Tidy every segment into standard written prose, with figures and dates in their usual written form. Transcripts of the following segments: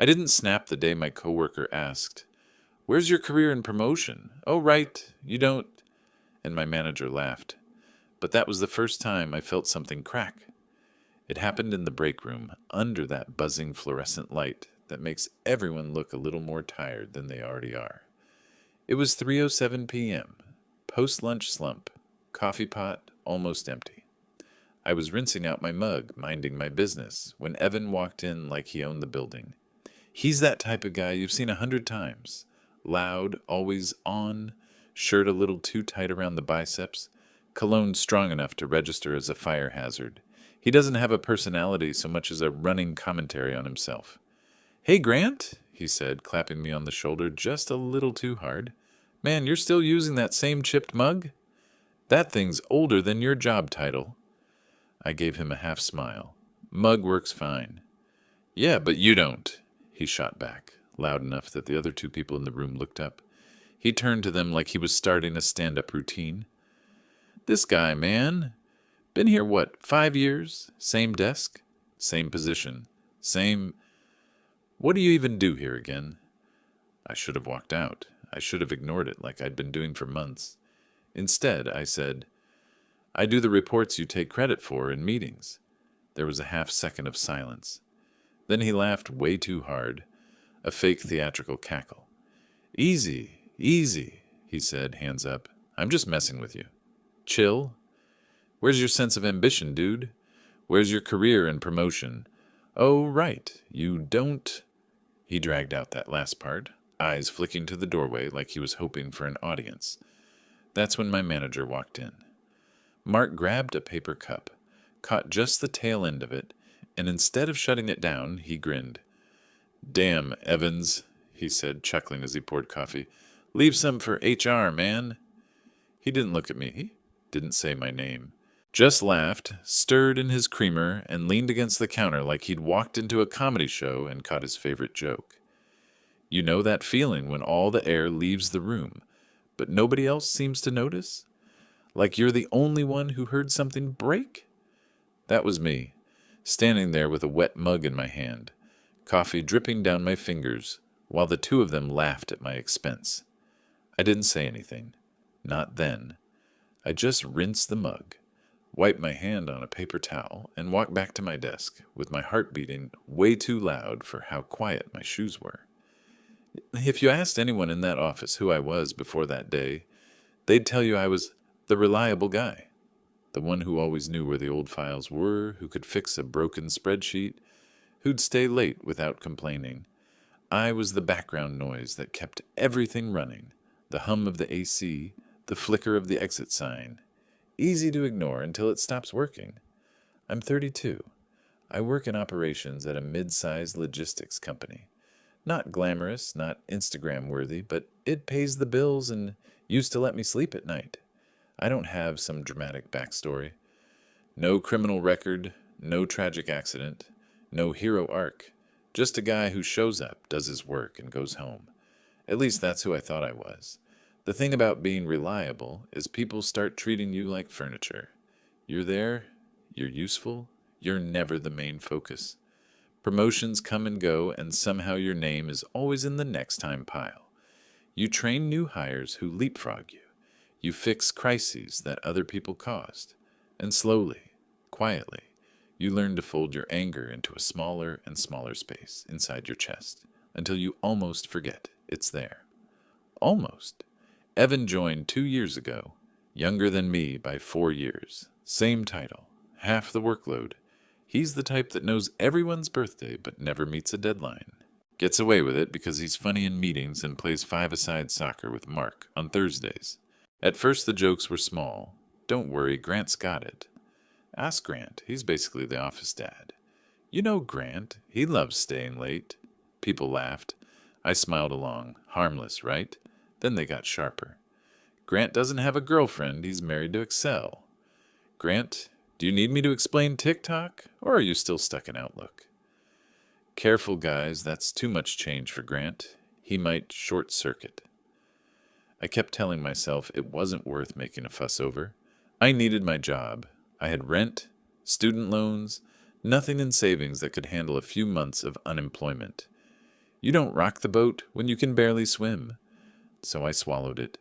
I didn't snap the day my coworker asked, "Where's your career and promotion?" "Oh, right, you don't." And my manager laughed. But that was the first time I felt something crack. It happened in the break room, under that buzzing fluorescent light that makes everyone look a little more tired than they already are. It was 3:07 p.m., post-lunch slump, coffee pot almost empty. I was rinsing out my mug, minding my business, when Evan walked in like he owned the building. He's that type of guy you've seen 100 times. Loud, always on, shirt a little too tight around the biceps, cologne strong enough to register as a fire hazard. He doesn't have a personality so much as a running commentary on himself. "Hey, Grant," he said, clapping me on the shoulder just a little too hard. "Man, you're still using that same chipped mug? That thing's older than your job title." I gave him a half smile. "Mug works fine." "Yeah, but you don't," he shot back, loud enough that the other two people in the room looked up. He turned to them like he was starting a stand-up routine. "This guy, man. Been here, what, 5 years? Same desk? Same position? Same... What do you even do here again?" I should have walked out. I should have ignored it like I'd been doing for months. Instead, I said, "I do the reports you take credit for in meetings." There was a half-second of silence. Then he laughed way too hard, a fake theatrical cackle. "Easy, easy," he said, hands up. "I'm just messing with you. Chill. Where's your sense of ambition, dude? Where's your career and promotion? Oh, right, you don't..." He dragged out that last part, eyes flicking to the doorway like he was hoping for an audience. That's when my manager walked in. Mark grabbed a paper cup, caught just the tail end of it, and instead of shutting it down, he grinned. "Damn, Evans," he said, chuckling as he poured coffee. "Leave some for HR, man." He didn't look at me. He didn't say my name. Just laughed, stirred in his creamer, and leaned against the counter like he'd walked into a comedy show and caught his favorite joke. You know that feeling when all the air leaves the room, but nobody else seems to notice? Like you're the only one who heard something break? That was me, standing there with a wet mug in my hand, coffee dripping down my fingers, while the two of them laughed at my expense. I didn't say anything. Not then. I just rinsed the mug, wiped my hand on a paper towel, and walked back to my desk, with my heart beating way too loud for how quiet my shoes were. If you asked anyone in that office who I was before that day, they'd tell you I was the reliable guy, the one who always knew where the old files were, who could fix a broken spreadsheet, who'd stay late without complaining. I was the background noise that kept everything running, the hum of the AC, the flicker of the exit sign. Easy to ignore until it stops working. I'm 32. I work in operations at a mid-sized logistics company. Not glamorous, not Instagram-worthy, but it pays the bills and used to let me sleep at night. I don't have some dramatic backstory. No criminal record, no tragic accident, no hero arc. Just a guy who shows up, does his work, and goes home. At least that's who I thought I was. The thing about being reliable is people start treating you like furniture. You're there, you're useful, you're never the main focus. Promotions come and go, and somehow your name is always in the next time pile. You train new hires who leapfrog you. You fix crises that other people caused. And slowly, quietly, you learn to fold your anger into a smaller and smaller space inside your chest, until you almost forget it's there. Almost. Evan joined 2 years ago, younger than me by 4 years. Same title, half the workload. He's the type that knows everyone's birthday but never meets a deadline. Gets away with it because he's funny in meetings and plays five-a-side soccer with Mark on Thursdays. At first the jokes were small. Don't worry, Grant's got it. Ask Grant, he's basically the office dad. You know Grant, he loves staying late. People laughed. I smiled along. Harmless, right? Then they got sharper. Grant doesn't have a girlfriend, he's married to Excel. Grant, do you need me to explain TikTok, or are you still stuck in Outlook? Careful, guys, that's too much change for Grant. He might short-circuit. I kept telling myself it wasn't worth making a fuss over. I needed my job. I had rent, student loans, nothing in savings that could handle a few months of unemployment. You don't rock the boat when you can barely swim. So I swallowed it.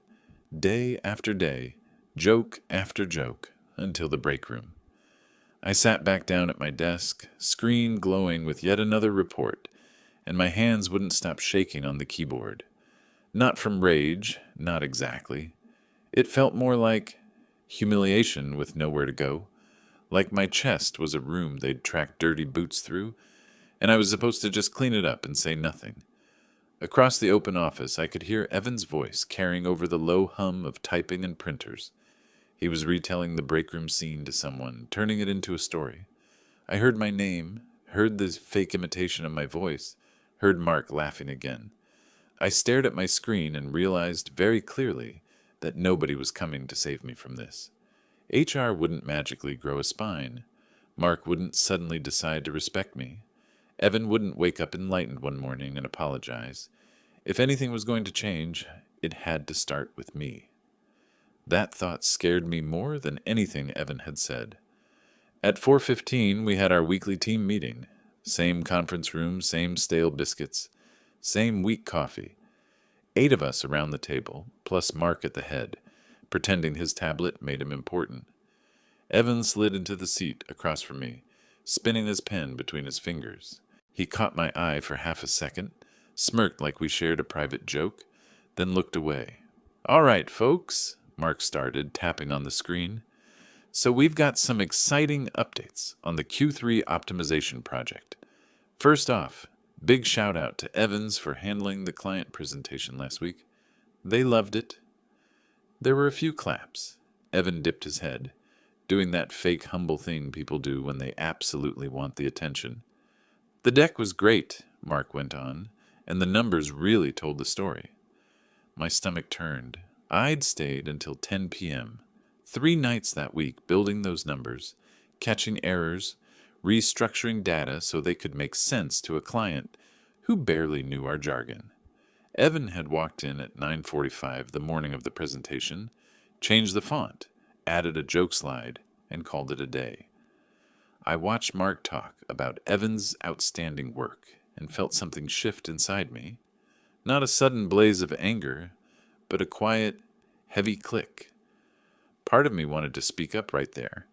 Day after day, joke after joke, until the break room. I sat back down at my desk, screen glowing with yet another report, and my hands wouldn't stop shaking on the keyboard. Not from rage, not exactly. It felt more like humiliation with nowhere to go, like my chest was a room they'd tracked dirty boots through, and I was supposed to just clean it up and say nothing. Across the open office, I could hear Evan's voice carrying over the low hum of typing and printers. He was retelling the break room scene to someone, turning it into a story. I heard my name, heard the fake imitation of my voice, heard Mark laughing again. I stared at my screen and realized very clearly that nobody was coming to save me from this. HR wouldn't magically grow a spine. Mark wouldn't suddenly decide to respect me. Evan wouldn't wake up enlightened one morning and apologize. If anything was going to change, it had to start with me. That thought scared me more than anything Evan had said. At 4:15, we had our weekly team meeting. Same conference room, same stale biscuits, same weak coffee. 8 of us around the table, plus Mark at the head, pretending his tablet made him important. Evan slid into the seat across from me, spinning his pen between his fingers. He caught my eye for half a second, smirked like we shared a private joke, then looked away. "All right, folks," Mark started, tapping on the screen. "So we've got some exciting updates on the Q3 optimization project. First off, big shout out to Evans for handling the client presentation last week. They loved it." There were a few claps. Evan dipped his head, doing that fake humble thing people do when they absolutely want the attention. "The deck was great," Mark went on, "and the numbers really told the story." My stomach turned. I'd stayed until 10 p.m., 3 nights that week building those numbers, catching errors, restructuring data so they could make sense to a client who barely knew our jargon. Evan had walked in at 9:45 the morning of the presentation, changed the font, added a joke slide, and called it a day. I watched Mark talk about Evan's outstanding work and felt something shift inside me. Not a sudden blaze of anger, but a quiet, heavy click. Part of me wanted to speak up right there.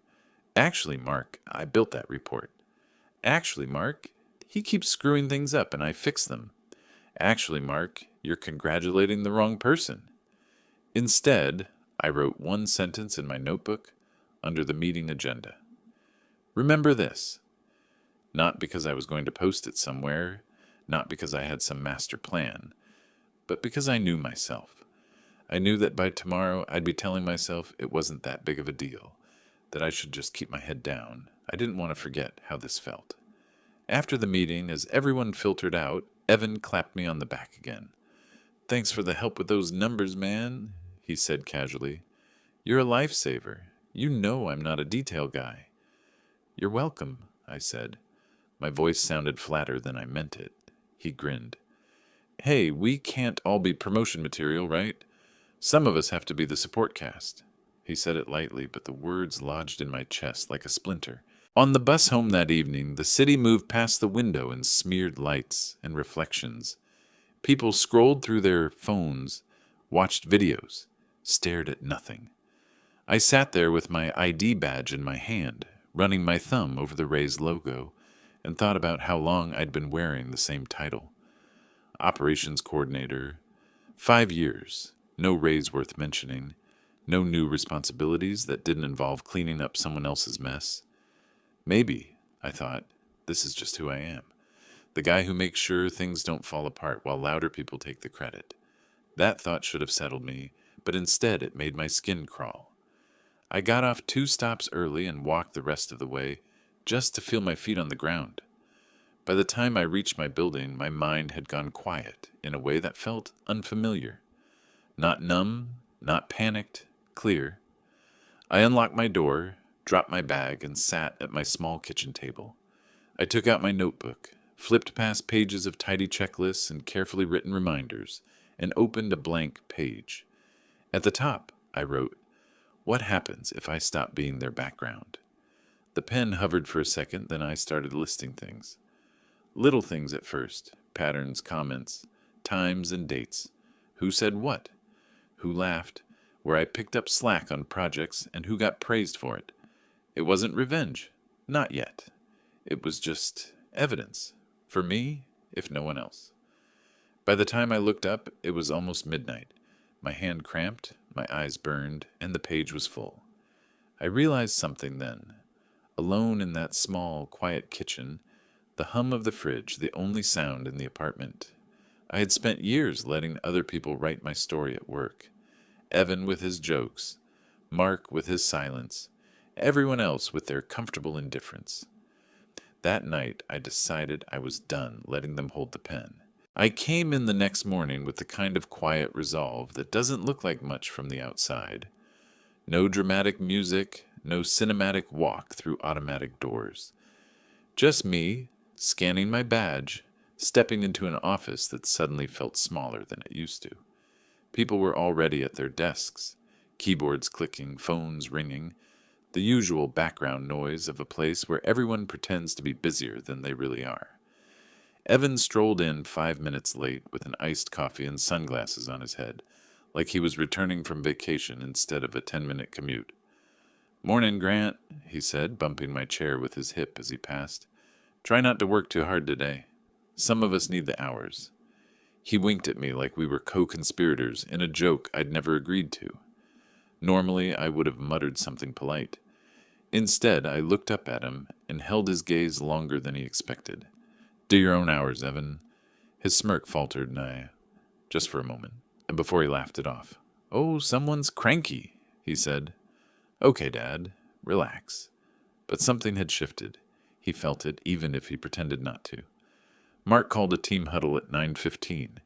"Actually, Mark, I built that report. Actually, Mark, he keeps screwing things up and I fix them. Actually, Mark, you're congratulating the wrong person." Instead, I wrote one sentence in my notebook under the meeting agenda. "Remember this." Not because I was going to post it somewhere, not because I had some master plan, but because I knew myself. I knew that by tomorrow I'd be telling myself it wasn't that big of a deal, that I should just keep my head down. I didn't want to forget how this felt. After the meeting, as everyone filtered out, Evan clapped me on the back again. "Thanks for the help with those numbers, man," he said casually. "You're a lifesaver. You know I'm not a detail guy." "You're welcome," I said. My voice sounded flatter than I meant it. He grinned. "Hey, we can't all be promotion material, right? Some of us have to be the support cast." He said it lightly, but the words lodged in my chest like a splinter. On the bus home that evening, the city moved past the window in smeared lights and reflections. People scrolled through their phones, watched videos, stared at nothing. I sat there with my ID badge in my hand, running my thumb over the Rays logo, and thought about how long I'd been wearing the same title. Operations coordinator. 5 years. No raise worth mentioning. No new responsibilities that didn't involve cleaning up someone else's mess. Maybe, I thought, this is just who I am. The guy who makes sure things don't fall apart while louder people take the credit. That thought should have settled me, but instead it made my skin crawl. I got off 2 stops early and walked the rest of the way, just to feel my feet on the ground. By the time I reached my building, my mind had gone quiet in a way that felt unfamiliar. Not numb, not panicked, clear. I unlocked my door, dropped my bag, and sat at my small kitchen table. I took out my notebook, flipped past pages of tidy checklists and carefully written reminders, and opened a blank page. At the top, I wrote, "What happens if I stop being their background?" The pen hovered for a second, then I started listing things. Little things at first. patterns, comments, times and dates. Who said what? Who laughed? Where I picked up slack on projects and who got praised for it. It wasn't revenge. Not yet. It was just evidence. For me, if no one else. By the time I looked up, it was almost midnight. My hand cramped, my eyes burned, and the page was full. I realized something then. Alone in that small, quiet kitchen, the hum of the fridge, the only sound in the apartment. I had spent years letting other people write my story at work. Evan with his jokes, Mark with his silence, everyone else with their comfortable indifference. That night, I decided I was done letting them hold the pen. I came in the next morning with the kind of quiet resolve that doesn't look like much from the outside. No dramatic music, no cinematic walk through automatic doors. Just me, scanning my badge, stepping into an office that suddenly felt smaller than it used to. People were already at their desks, keyboards clicking, phones ringing, the usual background noise of a place where everyone pretends to be busier than they really are. Evan strolled in 5 minutes late with an iced coffee and sunglasses on his head, like he was returning from vacation instead of a 10-minute commute. "Morning, Grant," he said, bumping my chair with his hip as he passed. "Try not to work too hard today. Some of us need the hours." He winked at me like we were co-conspirators in a joke I'd never agreed to. Normally, I would have muttered something polite. Instead, I looked up at him and held his gaze longer than he expected. "Do your own hours, Evan." His smirk faltered, just for a moment, and before he laughed it off. "Oh, someone's cranky," he said. "Okay, Dad, relax." But something had shifted. He felt it, even if he pretended not to. Mark called a team huddle at 9:15.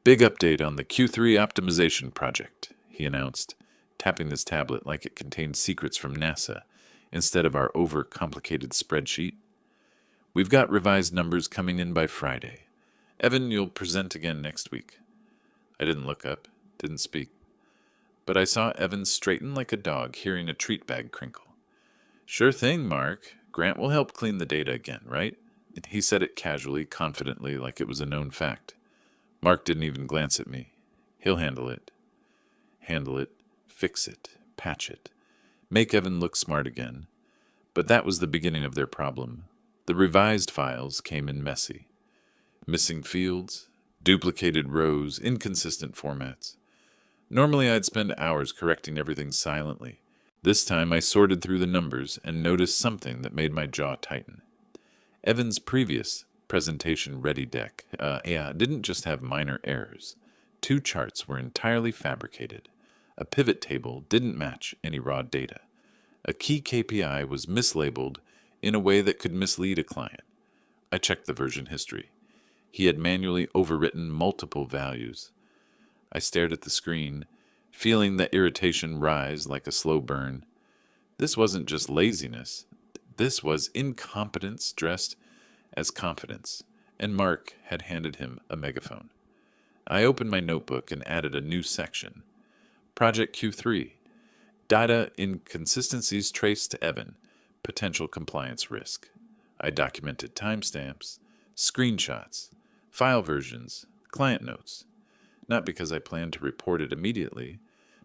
"Big update on the Q3 optimization project," he announced, tapping his tablet like it contained secrets from NASA instead of our overcomplicated spreadsheet. "We've got revised numbers coming in by Friday. Evan, you'll present again next week." I didn't look up, didn't speak. But I saw Evan straighten like a dog hearing a treat bag crinkle. "Sure thing, Mark. Grant will help clean the data again, right?" He said it casually, confidently, like it was a known fact. Mark didn't even glance at me. "He'll handle it." Handle it, fix it, patch it, make Evan look smart again. But that was the beginning of their problem. The revised files came in messy. Missing fields, duplicated rows, inconsistent formats. Normally I'd spend hours correcting everything silently. This time I sorted through the numbers and noticed something that made my jaw tighten. Evan's previous presentation ready deck, didn't just have minor errors. 2 charts were entirely fabricated. A pivot table didn't match any raw data. A key KPI was mislabeled in a way that could mislead a client. I checked the version history. He had manually overwritten multiple values. I stared at the screen, feeling the irritation rise like a slow burn. This wasn't just laziness. This was incompetence dressed as confidence, and Mark had handed him a megaphone. I opened my notebook and added a new section. Project Q3. Data inconsistencies traced to Evan. Potential compliance risk. I documented timestamps, screenshots, file versions, client notes. Not because I planned to report it immediately,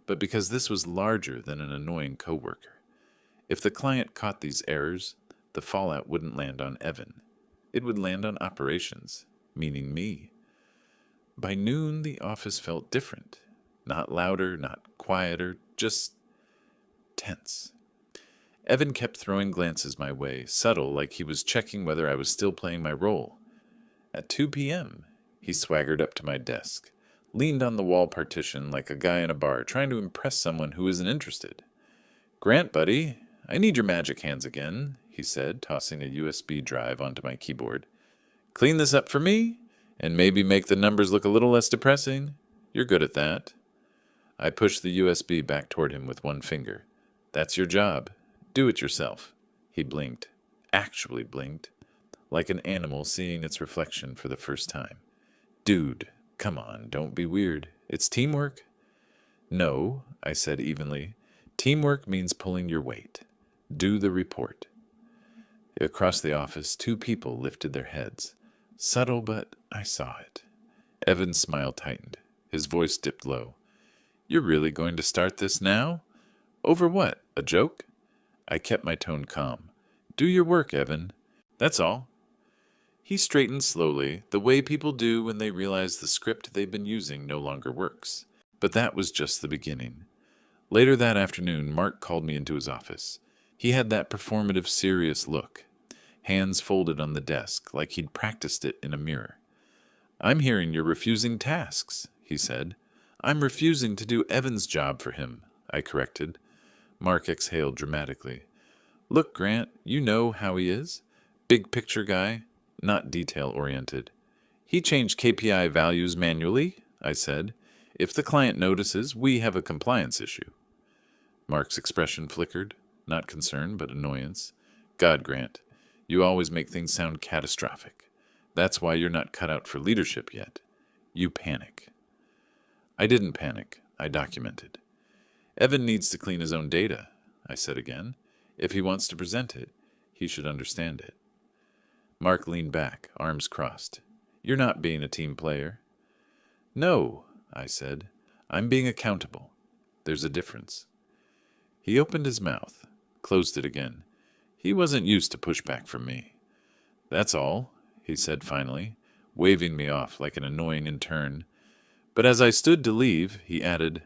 but because this was larger than an annoying coworker. If the client caught these errors, the fallout wouldn't land on Evan. It would land on operations, meaning me. By noon, the office felt different. Not louder, not quieter, just tense. Evan kept throwing glances my way, subtle, like he was checking whether I was still playing my role. At 2 p.m., he swaggered up to my desk, leaned on the wall partition like a guy in a bar trying to impress someone who isn't interested. "Grant, buddy, I need your magic hands again," he said, tossing a USB drive onto my keyboard. "Clean this up for me, and maybe make the numbers look a little less depressing. You're good at that." I pushed the USB back toward him with one finger. "That's your job. Do it yourself." He blinked. Actually blinked. Like an animal seeing its reflection for the first time. "Dude, come on, don't be weird. It's teamwork." "No," I said evenly. "Teamwork means pulling your weight. Do the report." Across the office, 2 people lifted their heads. Subtle, but I saw it. Evan's smile tightened. His voice dipped low. You're really going to start this now? Over what? A joke? I kept my tone calm. Do your work, Evan. That's all. He straightened slowly, the way people do when they realize the script they've been using no longer works. But that was just the beginning. Later that afternoon, Mark called me into his office. He had that performative, serious look, hands folded on the desk, like he'd practiced it in a mirror. I'm hearing you're refusing tasks, he said. I'm refusing to do Evan's job for him, I corrected. Mark exhaled dramatically. Look, Grant, you know how he is. Big picture guy, not detail-oriented. He changed KPI values manually, I said. If the client notices, we have a compliance issue. Mark's expression flickered, not concern, but annoyance. God, Grant, you always make things sound catastrophic. That's why you're not cut out for leadership yet. You panic. I didn't panic. I documented. Evan needs to clean his own data, I said again. If he wants to present it, he should understand it. Mark leaned back, arms crossed. You're not being a team player. No, I said. I'm being accountable. There's a difference. He opened his mouth, closed it again. He wasn't used to pushback from me. That's all, he said finally, waving me off like an annoying intern. But as I stood to leave, he added,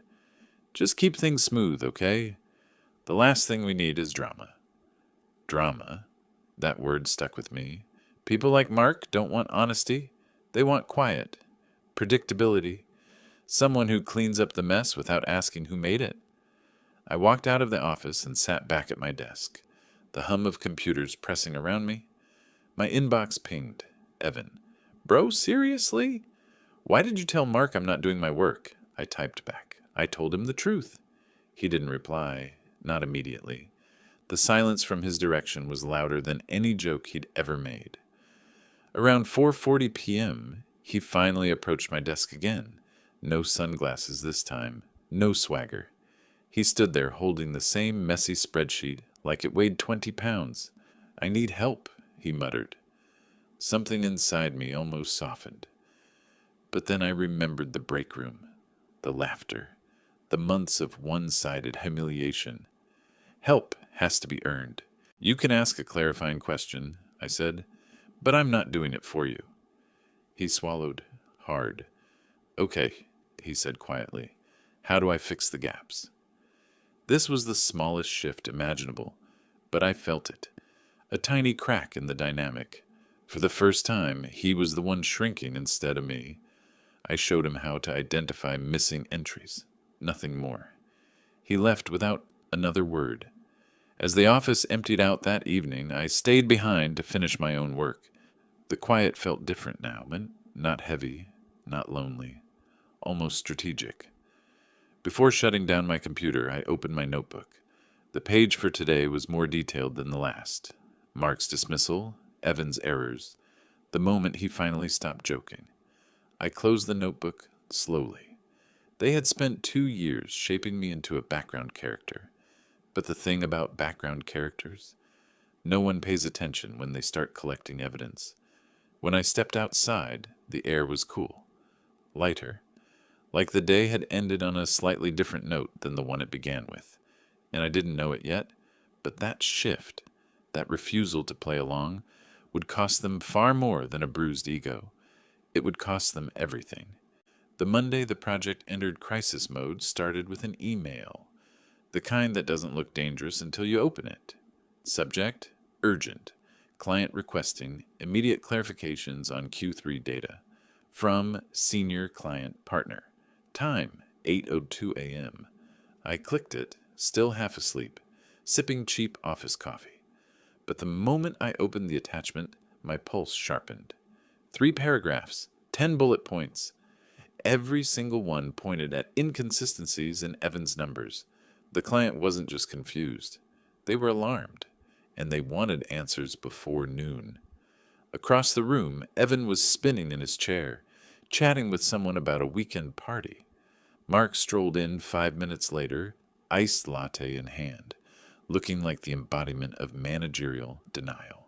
just keep things smooth, okay? The last thing we need is drama. Drama? That word stuck with me. People like Mark don't want honesty. They want quiet, predictability, someone who cleans up the mess without asking who made it. I walked out of the office and sat back at my desk, the hum of computers pressing around me. My inbox pinged. Evan. Bro, seriously? Why did you tell Mark I'm not doing my work? I typed back. I told him the truth. He didn't reply, not immediately. The silence from his direction was louder than any joke he'd ever made. Around 4:40 p.m., he finally approached my desk again. No sunglasses this time, no swagger. He stood there holding the same messy spreadsheet like it weighed 20 pounds. I need help, he muttered. Something inside me almost softened. But then I remembered the break room, the laughter, the months of one-sided humiliation. Help has to be earned. You can ask a clarifying question, I said, but I'm not doing it for you. He swallowed hard. Okay, he said quietly. How do I fix the gaps? This was the smallest shift imaginable, but I felt it. A tiny crack in the dynamic. For the first time, he was the one shrinking instead of me. I showed him how to identify missing entries. Nothing more. He left without another word. As the office emptied out that evening, I stayed behind to finish my own work. The quiet felt different now, but not heavy, not lonely, almost strategic. Before shutting down my computer, I opened my notebook. The page for today was more detailed than the last. Mark's dismissal, Evan's errors, the moment he finally stopped joking. I closed the notebook slowly. They had spent 2 years shaping me into a background character. But the thing about background characters, no one pays attention when they start collecting evidence. When I stepped outside, the air was cool, lighter, like the day had ended on a slightly different note than the one it began with. And I didn't know it yet, but that shift, that refusal to play along, would cost them far more than a bruised ego. It would cost them everything. The Monday the project entered crisis mode started with an email, the kind that doesn't look dangerous until you open it. Subject, urgent. Client requesting immediate clarifications on Q3 data. From senior client partner. Time, 8:02 a.m. I clicked it, still half asleep, sipping cheap office coffee. But the moment I opened the attachment, my pulse sharpened. 3 paragraphs, 10 bullet points. Every single one pointed at inconsistencies in Evan's numbers. The client wasn't just confused. They were alarmed, and they wanted answers before noon. Across the room, Evan was spinning in his chair, chatting with someone about a weekend party. Mark strolled in 5 minutes later, iced latte in hand, looking like the embodiment of managerial denial.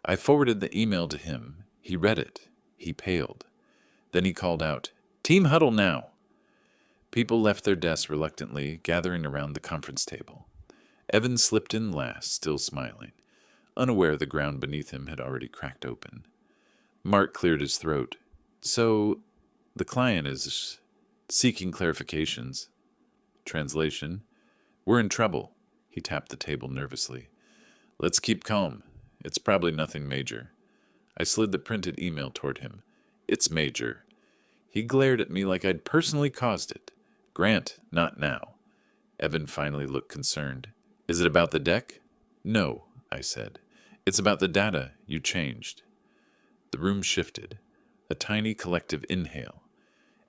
I forwarded the email to him. He read it, He paled. Then he called out, "Team huddle now!" People left their desks reluctantly, gathering around the conference table. Evan slipped in last, still smiling, unaware the ground beneath him had already cracked open. Mark cleared his throat. "So, the client is seeking clarifications." Translation: "We're in trouble." He tapped the table nervously. "Let's keep calm. It's probably nothing major." I slid the printed email toward him. "It's major." He glared at me like I'd personally caused it. "Grant, not now." Evan finally looked concerned. "Is it about the deck?" "No," I said. "It's about the data you changed." The room shifted. A tiny collective inhale.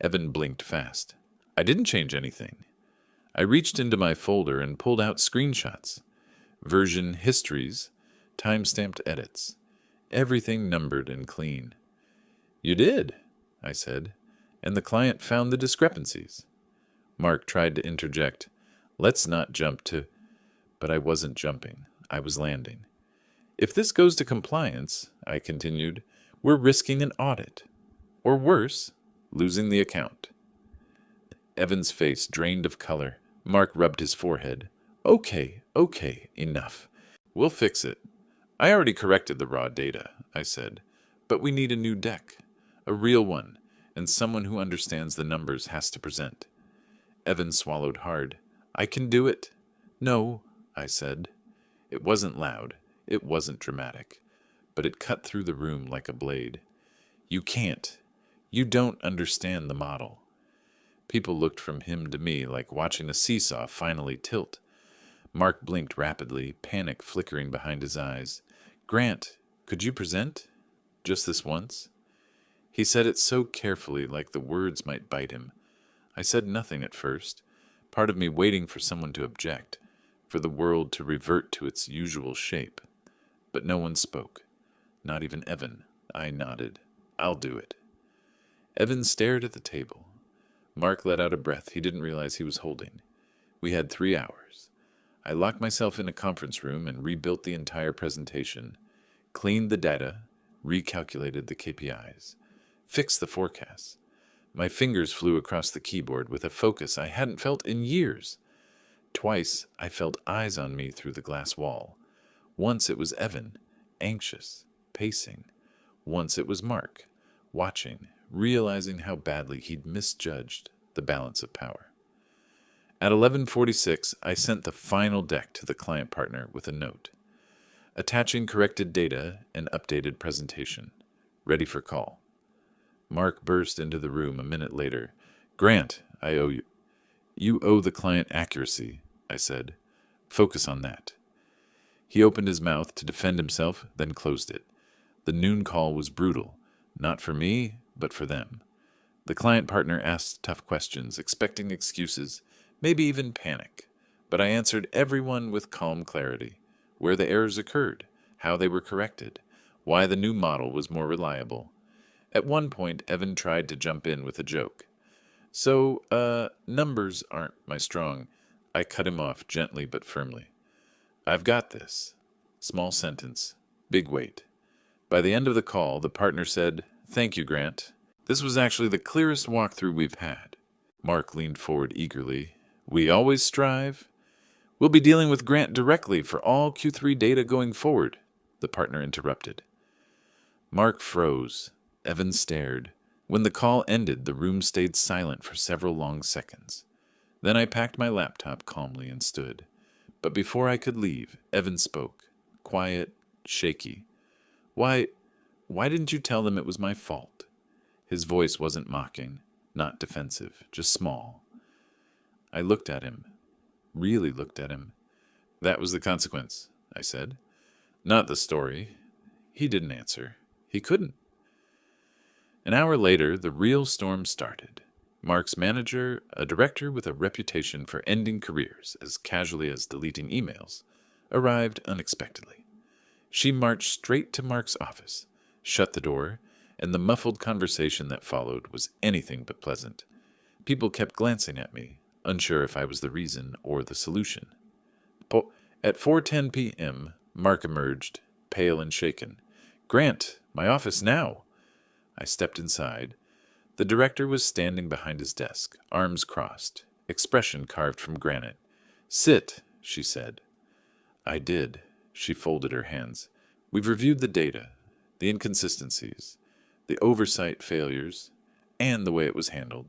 Evan blinked fast. "I didn't change anything." I reached into my folder and pulled out screenshots. Version histories, time-stamped edits. Everything numbered and clean. "You did," I said, "and the client found the discrepancies." Mark tried to interject. "Let's not jump to—" But I wasn't jumping. I was landing. "If this goes to compliance," I continued, "we're risking an audit. Or worse, losing the account." Evan's face drained of color. Mark rubbed his forehead. Okay, enough. We'll fix it. I already corrected the raw data," I said. "But we need a new deck. A real one, and someone who understands the numbers has to present." Evan swallowed hard. "I can do it." "No," I said. It wasn't loud. It wasn't dramatic. But it cut through the room like a blade. "You can't. You don't understand the model." People looked from him to me like watching a seesaw finally tilt. Mark blinked rapidly, panic flickering behind his eyes. "Grant, could you present? Just this once?" He said it so carefully, like the words might bite him. I said nothing at first, part of me waiting for someone to object, for the world to revert to its usual shape. But no one spoke. Not even Evan. I nodded. "I'll do it." Evan stared at the table. Mark let out a breath he didn't realize he was holding. We had 3 hours. I locked myself in a conference room and rebuilt the entire presentation, cleaned the data, recalculated the KPIs, fixed the forecasts. My fingers flew across the keyboard with a focus I hadn't felt in years. Twice I felt eyes on me through the glass wall. Once it was Evan, anxious, pacing. Once it was Mark, watching, realizing how badly he'd misjudged the balance of power. At 11:46, I sent the final deck to the client partner with a note, attaching corrected data and updated presentation. Ready for call. Mark burst into the room a minute later. "Grant, I owe you." "You owe the client accuracy," I said. "Focus on that." He opened his mouth to defend himself, then closed it. The noon call was brutal, not for me, but for them. The client partner asked tough questions, expecting excuses, maybe even panic. But I answered everyone with calm clarity, where the errors occurred, how they were corrected, why the new model was more reliable. At one point, Evan tried to jump in with a joke. "So, numbers aren't my strong." I cut him off gently but firmly. "I've got this." Small sentence, big weight. By the end of the call, the partner said, "Thank you, Grant. This was actually the clearest walkthrough we've had." Mark leaned forward eagerly. "We always strive." "We'll be dealing with Grant directly for all Q3 data going forward," the partner interrupted. Mark froze. Evan stared. When the call ended, the room stayed silent for several long seconds. Then I packed my laptop calmly and stood. But before I could leave, Evan spoke, quiet, shaky. Why didn't you tell them it was my fault?" His voice wasn't mocking, not defensive, just small. I looked at him, really looked at him. "That was the consequence," I said. "Not the story." He didn't answer. He couldn't. An hour later, the real storm started. Mark's manager, a director with a reputation for ending careers as casually as deleting emails, arrived unexpectedly. She marched straight to Mark's office, shut the door, and the muffled conversation that followed was anything but pleasant. People kept glancing at me, unsure if I was the reason or the solution. At 4:10 p.m., Mark emerged, pale and shaken. "Grant, my office now." I stepped inside. The director was standing behind his desk, arms crossed, expression carved from granite. "Sit," she said. I did. She folded her hands. "We've reviewed the data, the inconsistencies, the oversight failures, and the way it was handled."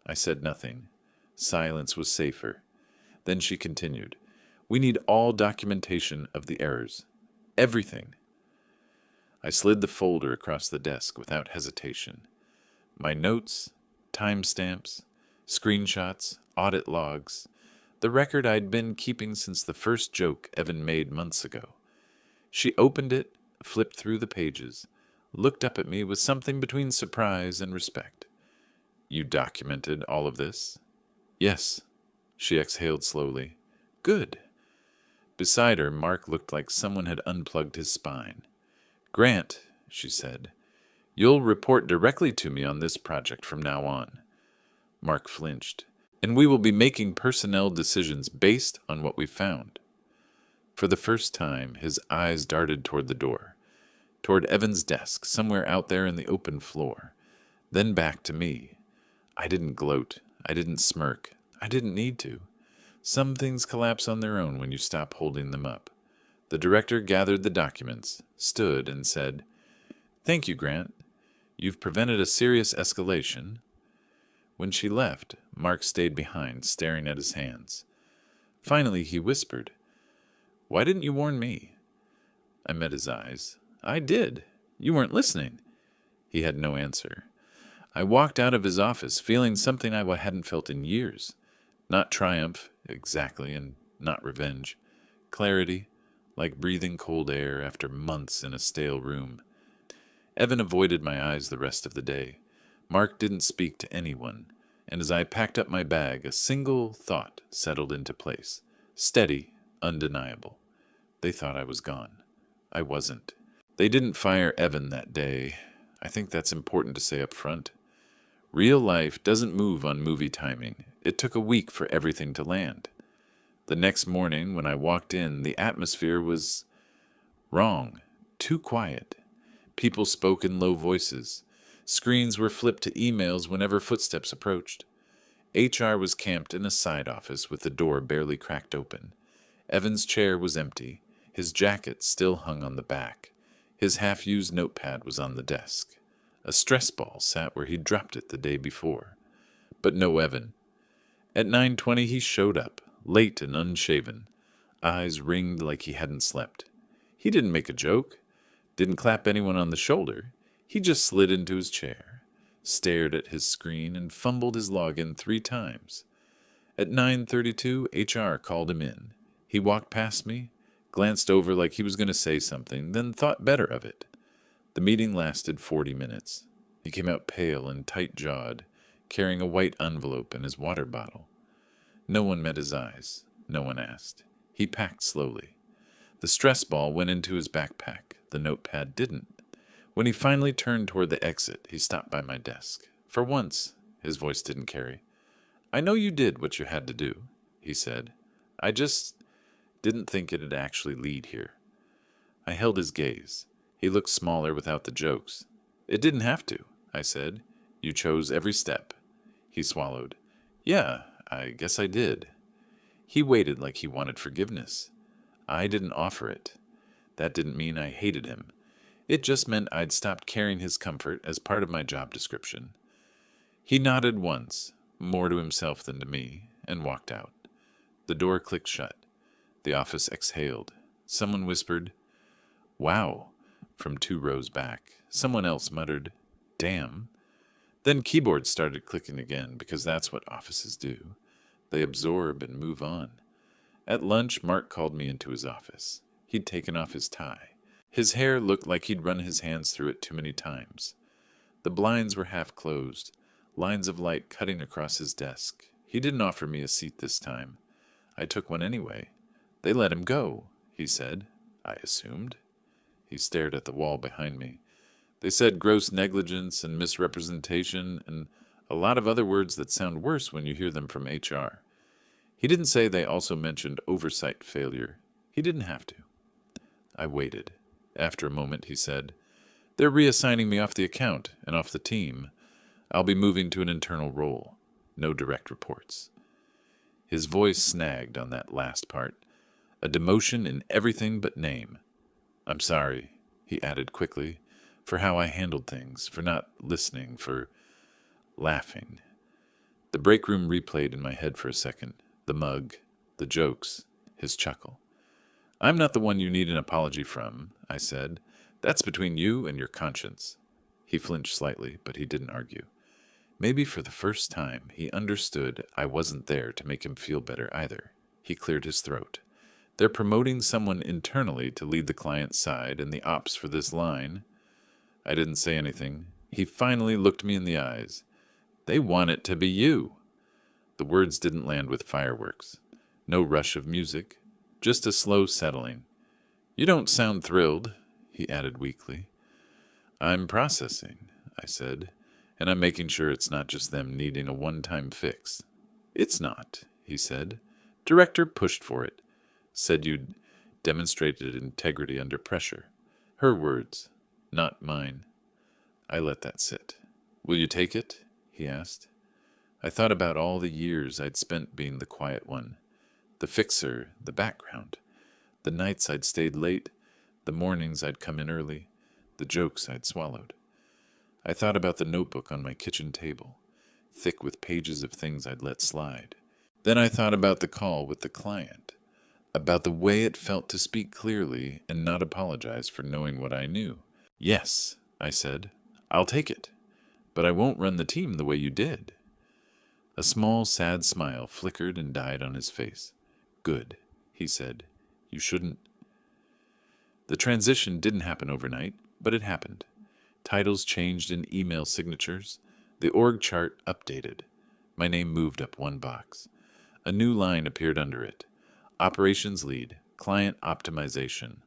I said nothing. Silence was safer. Then she continued, "We need all documentation of the errors. Everything." I slid the folder across the desk without hesitation. My notes, timestamps, screenshots, audit logs, the record I'd been keeping since the first joke Evan made months ago. She opened it, flipped through the pages, looked up at me with something between surprise and respect. "You documented all of this?" "Yes." She exhaled slowly. "Good." Beside her, Mark looked like someone had unplugged his spine. "Grant," she said, "you'll report directly to me on this project from now on." Mark flinched. "And we will be making personnel decisions based on what we found." For the first time, his eyes darted toward the door, toward Evan's desk, somewhere out there in the open floor, then back to me. I didn't gloat. I didn't smirk. I didn't need to. Some things collapse on their own when you stop holding them up. The director gathered the documents, stood, and said, "Thank you, Grant. You've prevented a serious escalation." When she left, Mark stayed behind, staring at his hands. Finally, he whispered, "Why didn't you warn me?" I met his eyes. "I did. You weren't listening." He had no answer. I walked out of his office feeling something I hadn't felt in years. Not triumph, exactly, and not revenge. Clarity, like breathing cold air after months in a stale room. Evan avoided my eyes the rest of the day. Mark didn't speak to anyone, and as I packed up my bag, a single thought settled into place. Steady, undeniable. They thought I was gone. I wasn't. They didn't fire Evan that day. I think that's important to say up front. Real life doesn't move on movie timing. It took a week for everything to land. The next morning, when I walked in, the atmosphere was wrong, too quiet. People spoke in low voices. Screens were flipped to emails whenever footsteps approached. HR was camped in a side office with the door barely cracked open. Evan's chair was empty. His jacket still hung on the back. His half-used notepad was on the desk. A stress ball sat where he'd dropped it the day before. But no Evan. At 9:20 he showed up, late and unshaven, eyes ringed like he hadn't slept. He didn't make a joke, didn't clap anyone on the shoulder. He just slid into his chair, stared at his screen, and fumbled his login 3 times. At 9:32, HR called him in. He walked past me, glanced over like he was going to say something, then thought better of it. The meeting lasted 40 minutes. He came out pale and tight-jawed, carrying a white envelope and his water bottle. No one met his eyes. No one asked. He packed slowly. The stress ball went into his backpack. The notepad didn't. When he finally turned toward the exit, he stopped by my desk. For once, his voice didn't carry. "I know you did what you had to do," he said. "I just didn't think it'd actually lead here." I held his gaze. He looked smaller without the jokes. "It didn't have to," I said. "You chose every step." He swallowed. "Yeah, I guess I did." He waited like he wanted forgiveness. I didn't offer it. That didn't mean I hated him. It just meant I'd stopped carrying his comfort as part of my job description. He nodded once, more to himself than to me, and walked out. The door clicked shut. The office exhaled. Someone whispered, "Wow," from 2 rows back. Someone else muttered, "Damn." Then keyboards started clicking again, because that's what offices do. They absorb and move on. At lunch, Mark called me into his office. He'd taken off his tie. His hair looked like he'd run his hands through it too many times. The blinds were half closed, lines of light cutting across his desk. He didn't offer me a seat this time. I took one anyway. "They let him go," he said. I assumed. He stared at the wall behind me. "They said gross negligence and misrepresentation and a lot of other words that sound worse when you hear them from HR. He didn't say they also mentioned oversight failure. He didn't have to." I waited. After a moment, he said, They're reassigning me off the account and off the team. I'll be moving to an internal role. No direct reports. His voice snagged on that last part. A demotion in everything but name. I'm sorry, he added quickly, for how I handled things, for not listening, for laughing. The break room replayed in my head for a second. The mug, the jokes, his chuckle. I'm not the one you need an apology from, I said. That's between you and your conscience. He flinched slightly, but he didn't argue. Maybe for the first time, he understood I wasn't there to make him feel better either. He cleared his throat. They're promoting someone internally to lead the client's side and the ops for this line. I didn't say anything. He finally looked me in the eyes. They want it to be you. The words didn't land with fireworks. No rush of music, just a slow settling. You don't sound thrilled, he added weakly. I'm processing, I said, and I'm making sure it's not just them needing a one-time fix. It's not, he said. Director pushed for it. Said you'd demonstrated integrity under pressure. Her words, not mine. I let that sit. Will you take it? He asked. I thought about all the years I'd spent being the quiet one, the fixer, the background, the nights I'd stayed late, the mornings I'd come in early, the jokes I'd swallowed. I thought about the notebook on my kitchen table, thick with pages of things I'd let slide. Then I thought about the call with the client, about the way it felt to speak clearly and not apologize for knowing what I knew. Yes, I said, I'll take it, but I won't run the team the way you did. A small, sad smile flickered and died on his face. Good, he said. You shouldn't. The transition didn't happen overnight, but it happened. Titles changed in email signatures. The org chart updated. My name moved up one box. A new line appeared under it. Operations lead, client optimization.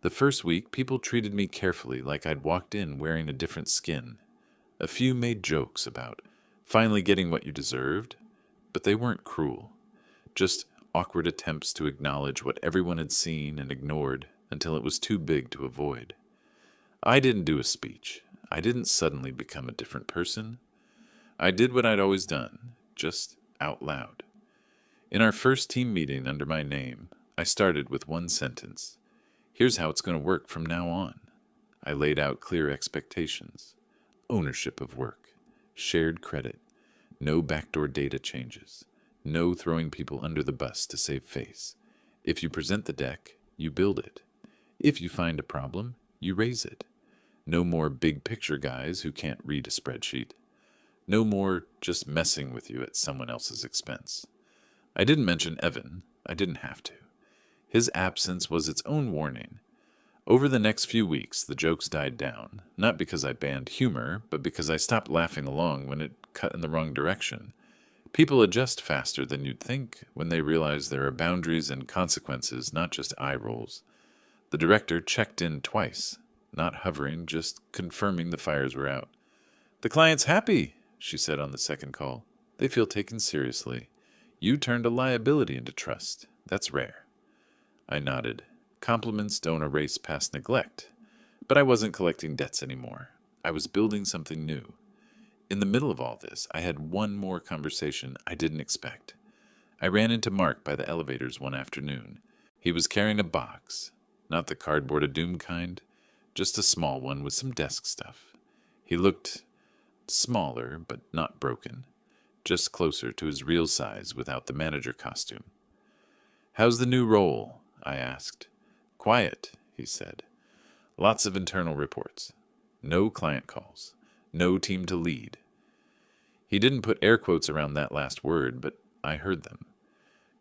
The first week, people treated me carefully like I'd walked in wearing a different skin. A few made jokes about finally getting what you deserved, but they weren't cruel. Just awkward attempts to acknowledge what everyone had seen and ignored until it was too big to avoid. I didn't do a speech. I didn't suddenly become a different person. I did what I'd always done, just out loud. In our first team meeting under my name, I started with one sentence. Here's how it's going to work from now on. I laid out clear expectations. Ownership of work. Shared credit. No backdoor data changes. No throwing people under the bus to save face. If you present the deck, you build it. If you find a problem, you raise it. No more big picture guys who can't read a spreadsheet. No more just messing with you at someone else's expense. I didn't mention Evan. I didn't have to. His absence was its own warning. Over the next few weeks, the jokes died down, not because I banned humor, but because I stopped laughing along when it cut in the wrong direction. People adjust faster than you'd think when they realize there are boundaries and consequences, not just eye rolls. The director checked in twice, not hovering, just confirming the fires were out. The client's happy, she said on the second call. They feel taken seriously. You turned a liability into trust. That's rare. I nodded. Compliments don't erase past neglect. But I wasn't collecting debts anymore. I was building something new. In the middle of all this, I had one more conversation I didn't expect. I ran into Mark by the elevators one afternoon. He was carrying a box, not the cardboard of doom kind, just a small one with some desk stuff. He looked smaller, but not broken, just closer to his real size without the manager costume. How's the new role? I asked. Quiet, he said. Lots of internal reports. No client calls. No team to lead. He didn't put air quotes around that last word, but I heard them.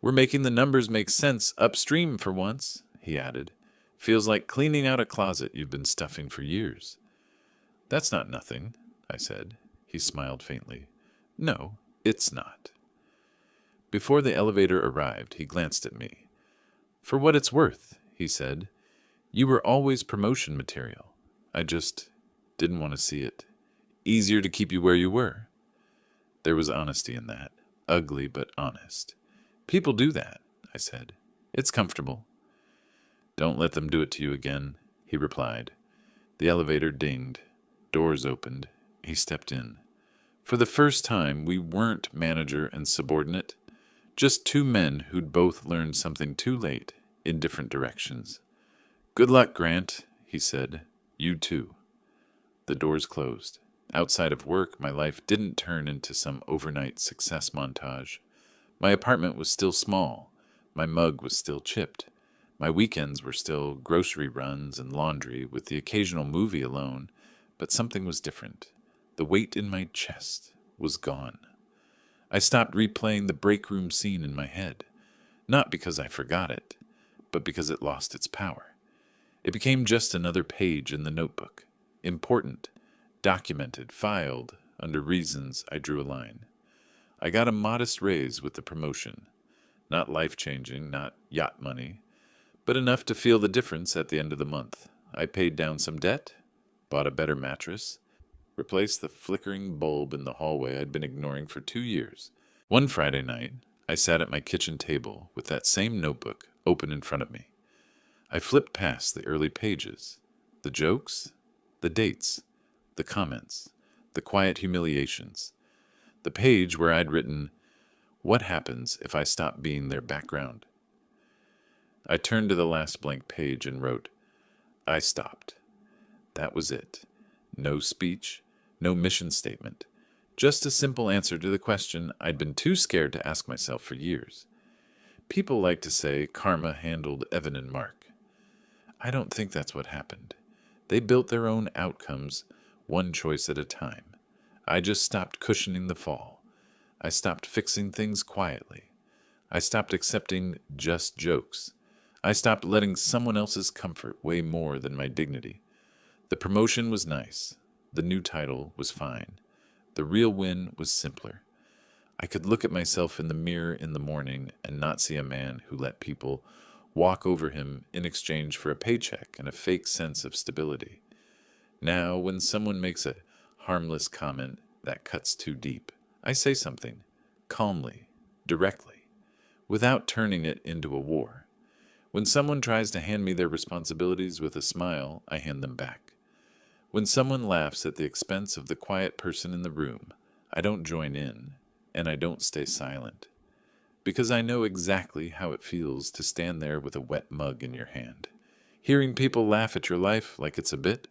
We're making the numbers make sense upstream for once, he added. Feels like cleaning out a closet you've been stuffing for years. That's not nothing, I said. He smiled faintly. No, it's not. Before the elevator arrived, he glanced at me. For what it's worth, he said. You were always promotion material. I just didn't want to see it. Easier to keep you where you were. There was honesty in that. Ugly, but honest. People do that, I said. It's comfortable. Don't let them do it to you again, he replied. The elevator dinged. Doors opened. He stepped in. For the first time, we weren't manager and subordinate, just two men who'd both learned something too late in different directions. "Good luck, Grant," he said. "You too." The doors closed. Outside of work, my life didn't turn into some overnight success montage. My apartment was still small. My mug was still chipped. My weekends were still grocery runs and laundry, with the occasional movie alone, but something was different. The weight in my chest was gone. I stopped replaying the break room scene in my head, not because I forgot it, but because it lost its power. It became just another page in the notebook, important, documented, filed, under reasons I drew a line. I got a modest raise with the promotion. Not life-changing, not yacht money, but enough to feel the difference at the end of the month. I paid down some debt, bought a better mattress, replaced the flickering bulb in the hallway I'd been ignoring for 2 years. One Friday night, I sat at my kitchen table with that same notebook open in front of me. I flipped past the early pages, the jokes, the dates, the comments, the quiet humiliations, the page where I'd written, "What happens if I stop being their background?" I turned to the last blank page and wrote, "I stopped." That was it. No speech, no mission statement. Just a simple answer to the question I'd been too scared to ask myself for years. People like to say karma handled Evan and Mark. I don't think that's what happened. They built their own outcomes, one choice at a time. I just stopped cushioning the fall. I stopped fixing things quietly. I stopped accepting just jokes. I stopped letting someone else's comfort weigh more than my dignity. The promotion was nice. The new title was fine. The real win was simpler. I could look at myself in the mirror in the morning and not see a man who let people walk over him in exchange for a paycheck and a fake sense of stability. Now, when someone makes a harmless comment that cuts too deep, I say something, calmly, directly, without turning it into a war. When someone tries to hand me their responsibilities with a smile, I hand them back. When someone laughs at the expense of the quiet person in the room, I don't join in, and I don't stay silent, because I know exactly how it feels to stand there with a wet mug in your hand, hearing people laugh at your life like it's a bit.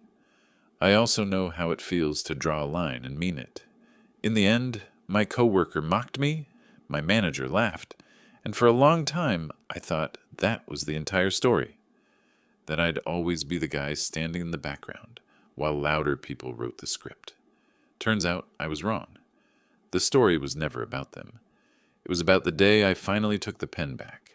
I also know how it feels to draw a line and mean it. In the end, my coworker mocked me, my manager laughed, and for a long time I thought that was the entire story, that I'd always be the guy standing in the background while louder people wrote the script. Turns out I was wrong. The story was never about them. It was about the day I finally took the pen back,